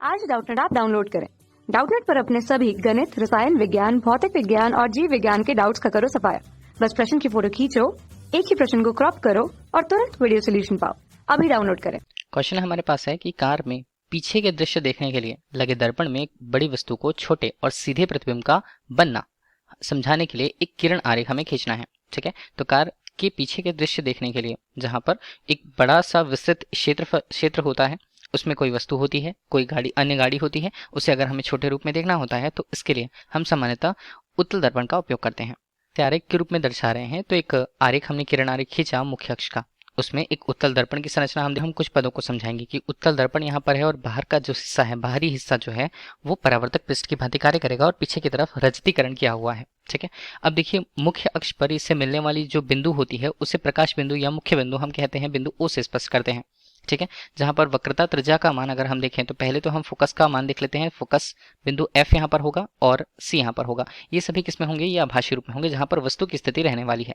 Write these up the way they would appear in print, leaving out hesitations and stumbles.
आज Doubtnut app download करें। Doubtnut पर अपने सभी गणित, रसायन विज्ञान, भौतिक विज्ञान और जीव विज्ञान के डाउट्स का करो सफाया। बस प्रश्न की फोटो खींचो, एक ही प्रश्न को क्रॉप करो और तुरंत वीडियो सोल्यूशन पाओ। अभी डाउनलोड करें। क्वेश्चन हमारे पास है कि कार में पीछे के दृश्य देखने के लिए लगे दर्पण में एक बड़ी वस्तु को छोटे और सीधे प्रतिबिंब का बनना समझाने के लिए एक किरण आरेख हमें खींचना है। ठीक है, तो कार के पीछे के दृश्य देखने के लिए जहां पर एक बड़ा सा विस्तृत क्षेत्र होता है, उसमें कोई वस्तु होती है, कोई गाड़ी, अन्य गाड़ी होती है, उसे अगर हमें छोटे रूप में देखना होता है तो इसके लिए हम सामान्यतः उत्तल दर्पण का उपयोग करते हैं। आरेख के रूप में दर्शा रहे हैं, तो एक आरेख हमने किरण आरेख खींचा मुख्य अक्ष का, उसमें एक उत्तल दर्पण की संरचना हम कुछ पदों को समझाएंगे कि उत्तल दर्पण यहाँ पर है और बाहर का जो हिस्सा है, बाहरी हिस्सा जो है वो परावर्तक पृष्ठ की भांति कार्य करेगा और पीछे की तरफ रजतीकरण किया हुआ है। ठीक है, अब देखिए मुख्य अक्ष पर इससे मिलने वाली जो बिंदु होती है उसे प्रकाश बिंदु या मुख्य बिंदु हम कहते हैं, बिंदु ओ से स्पष्ट करते हैं। ठीक है, जहां पर वक्रता त्रिज्या का मान अगर हम देखें तो पहले तो हम फोकस का मान देख लेते हैं। फोकस बिंदु एफ यहाँ पर होगा और सी यहाँ पर होगा। ये सभी किसमें होंगे? ये आभासी रूप में होंगे जहां पर वस्तु की स्थिति रहने वाली है।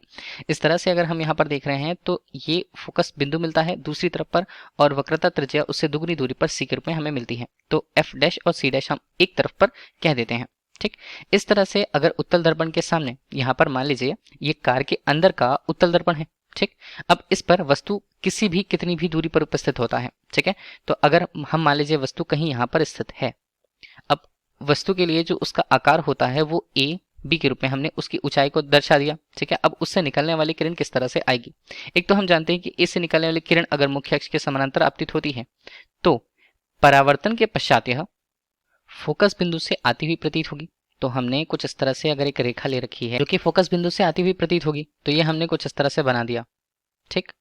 इस तरह से अगर हम यहाँ पर देख रहे हैं तो ये फोकस बिंदु मिलता है दूसरी तरफ पर और वक्रता त्रिज्या उससे दुगनी दूरी पर सी के रूप में हमें मिलती है। तो एफ डैश और सी डैश हम एक तरफ पर कह देते हैं। ठीक, इस तरह से अगर उत्तल दर्पण के सामने यहाँ पर मान लीजिए ये कार के अंदर का उत्तल दर्पण है। ठीक, अब इस पर वस्तु किसी भी कितनी भी दूरी पर उपस्थित होता है। ठीक है, तो अगर हम मान लीजिए वस्तु कहीं यहाँ पर स्थित है, अब वस्तु के लिए जो उसका आकार होता है वो ए बी के रूप में हमने उसकी ऊंचाई को दर्शा दिया। ठीक है, अब उससे निकलने वाली किरण किस तरह से आएगी? एक तो हम जानते हैं कि ए से निकलने वाली किरण अगर मुख्य अक्ष के समानांतर आपतित होती है तो परावर्तन के पश्चात यह फोकस बिंदु से आती हुई प्रतीत होगी। तो हमने कुछ इस तरह से अगर एक रेखा ले रखी है जो कि फोकस बिंदु से आती हुई प्रतीत होगी, तो ये हमने कुछ इस तरह से बना दिया। ठीक,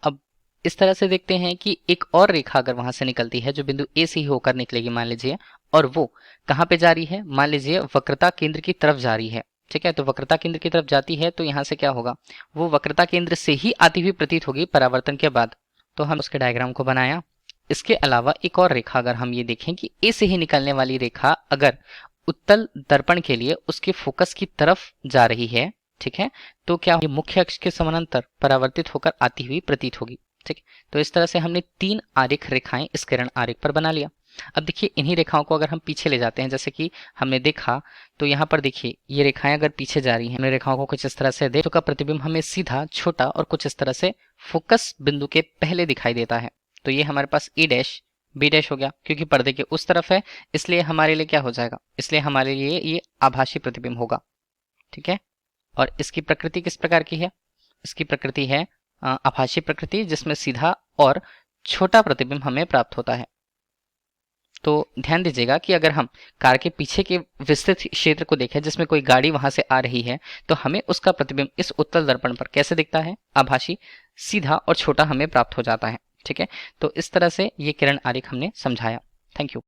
अब इस तरह से देखते हैं कि एक और रेखा अगर वहां से निकलती है जो बिंदु ए से ही होकर निकलेगी मान लीजिए, और वो कहाँ पे जा रही है? मान लीजिए वक्रता केंद्र की तरफ जा रही है। ठीक है, तो वक्रता केंद्र की तरफ जाती है तो यहाँ से क्या होगा? वो वक्रता केंद्र से ही आती हुई प्रतीत होगी परावर्तन के बाद। तो हम उसके डायग्राम को बनाया। इसके अलावा एक और रेखा अगर हम ये देखें कि ए से ही निकलने वाली रेखा अगर उत्तल दर्पण के लिए उसके फोकस की तरफ जा रही है, ठीक है, तो क्या ये मुख्य अक्ष के समानांतर परावर्तित होकर आती हुई प्रतीत होगी। ठीक, तो इस तरह से हमने 3 आरेख रेखाएं इस किरण आरेख पर बना लिया। अब देखिए इन्हीं रेखाओं को अगर हम पीछे ले जाते हैं, जैसे कि हमने देखा, तो यहाँ पर देखिए ये रेखाएं अगर पीछे जा रही हैं, हमने रेखाओं को कुछ इस तरह से देखा, तो का प्रतिबिंब हमें सीधा, छोटा और कुछ इस तरह से फोकस बिंदु के पहले दिखाई देता है। तो ये हमारे पास ए डैश बी डैश हो गया, क्योंकि पर्दे के उस तरफ है इसलिए हमारे लिए क्या हो जाएगा? इसलिए हमारे लिए ये आभासी प्रतिबिंब होगा। ठीक है, और इसकी प्रकृति किस प्रकार की है? इसकी प्रकृति है आभासी प्रकृति, जिसमें सीधा और छोटा प्रतिबिंब हमें प्राप्त होता है। तो ध्यान दीजिएगा कि अगर हम कार के पीछे के विस्तृत क्षेत्र को देखें जिसमें कोई गाड़ी वहां से आ रही है, तो हमें उसका प्रतिबिंब इस उत्तल दर्पण पर कैसे दिखता है? आभासी, सीधा और छोटा हमें प्राप्त हो जाता है। ठीक है, तो इस तरह से ये किरण आरेख हमने समझाया। Thank you.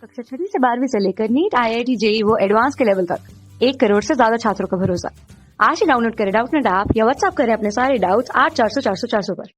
कक्षा 6 से 12वीं से लेकर नीट, IIT, JEE वो एडवांस के लेवल तक 1 करोड़ से ज्यादा छात्रों का भरोसा। आज ही डाउनलोड करें डाउटनेट ऐप या व्हाट्सएप करें अपने सारे डाउट्स 8400 400 400 पर।